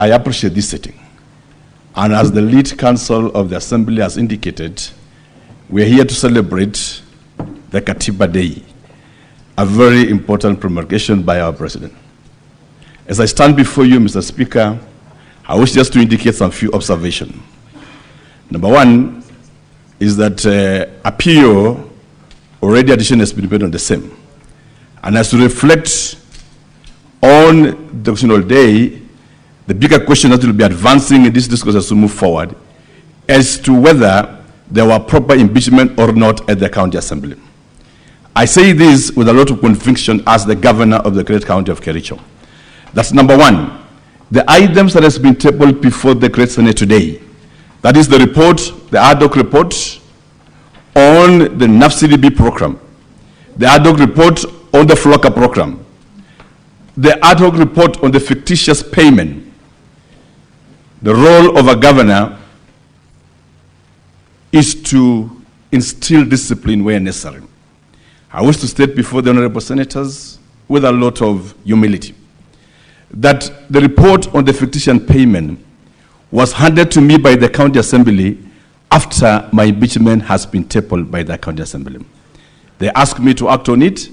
I appreciate this setting. And as the lead counsel of the Assembly has indicated, we are here to celebrate the Katiba Day, a very important promulgation by our President. As I stand before you, Mr. Speaker, I wish just to indicate some few observations. Number one is that a PO already addition has been made on the same. And as to reflect on the National Day, the bigger question that will be advancing in this discourse as we move forward as to whether there were proper impeachment or not at the county assembly. I say this with a lot of conviction as the governor of the great county of Kericho. That's number one. The items that has been tabled before the great Senate today, that is the report, the ad hoc report on the NAFCDB program, the ad hoc report on the FLOCA program, the ad hoc report on the fictitious payment. The role of a governor is to instill discipline where necessary. I wish to state before the honorable senators with a lot of humility that the report on the fictitious payment was handed to me by the county assembly after my impeachment has been tabled by the county assembly. They asked me to act on it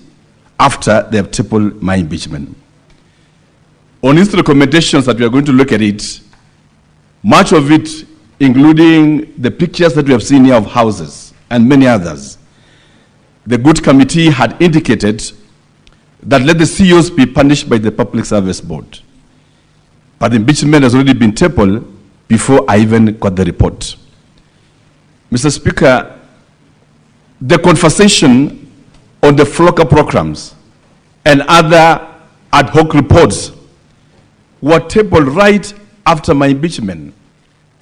after they have tabled my impeachment. On these recommendations that we are going to look at it, much of it, including the pictures that we have seen here of houses and many others, the good committee had indicated that let the CEOs be punished by the Public Service Board. But the impeachment has already been tabled before I even got the report. Mr. Speaker, the conversation on the FLOCA programs and other ad hoc reports were tabled right after my impeachment,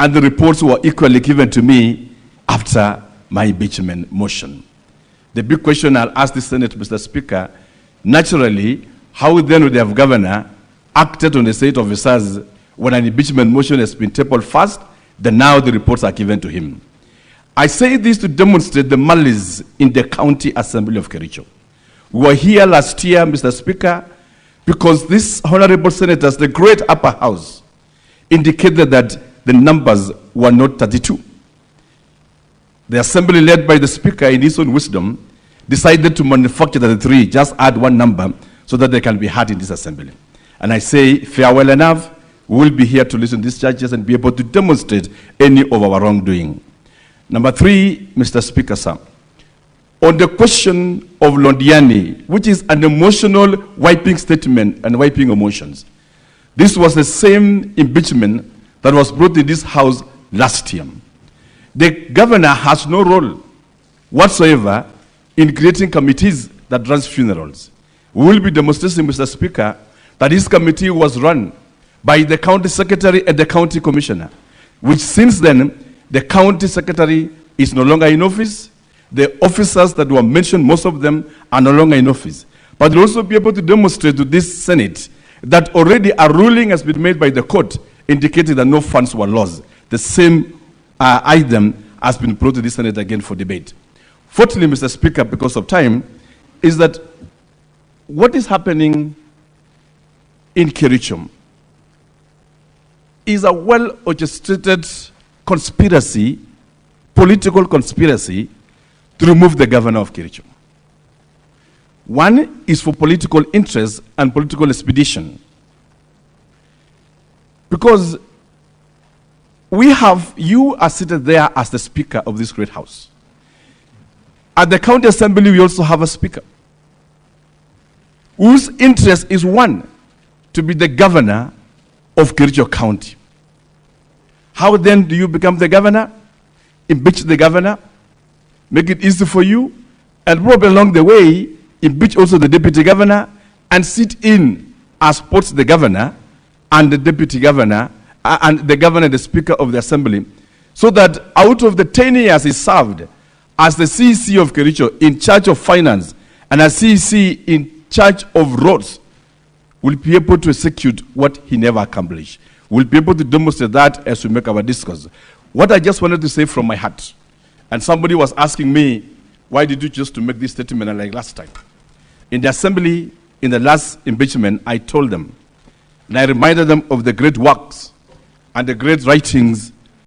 and the reports were equally given to me after my impeachment motion. The big question I'll ask the Senate, Mr. Speaker, naturally, how then would the governor acted on the state officers when an impeachment motion has been tabled first, then now the reports are given to him? I say this to demonstrate the malice in the County Assembly of Kericho. We were here last year, Mr. Speaker, because these honorable senators, the great upper house, indicated that the numbers were not 32. The assembly, led by the speaker in his own wisdom, decided to manufacture 33, just add one number so that they can be heard in this assembly. And I say, fair well enough, we will be here to listen to these judges and be able to demonstrate any of our wrongdoing. Number three, Mr. Speaker, sir, on the question of Londiani, which is an emotional wiping statement and wiping emotions, this was the same impeachment that was brought in this house last year. The governor has no role whatsoever in creating committees that run funerals. We will be demonstrating, Mr. Speaker, that this committee was run by the county secretary and the county commissioner, which since then, the county secretary is no longer in office. The officers that were mentioned, most of them are no longer in office. But we'll also be able to demonstrate to this Senate that already a ruling has been made by the court indicating that no funds were lost. The same item has been brought to the Senate again for debate. Fourthly, Mr. Speaker, because of time, is that what is happening in Kericho is a well-orchestrated conspiracy, political conspiracy, to remove the governor of Kericho. One is for political interest and political expedition. Because you are seated there as the speaker of this great house. At the county assembly, we also have a speaker whose interest is one, to be the governor of Kericho County. How then do you become the governor? Impeach the governor, make it easy for you, and probably along the way, impeach also the deputy governor, and sit in as both the governor and the deputy governor, and the governor and the speaker of the assembly, so that out of the 10 years he served as the CEC of Kericho in charge of finance and as CEC in charge of roads, will be able to execute what he never accomplished. We'll be able to demonstrate that as we make our discourse. What I just wanted to say from my heart, and somebody was asking me, why did you choose to make this statement like last time? In the assembly, in the last impeachment, I told them, and I reminded them of the great works and the great writings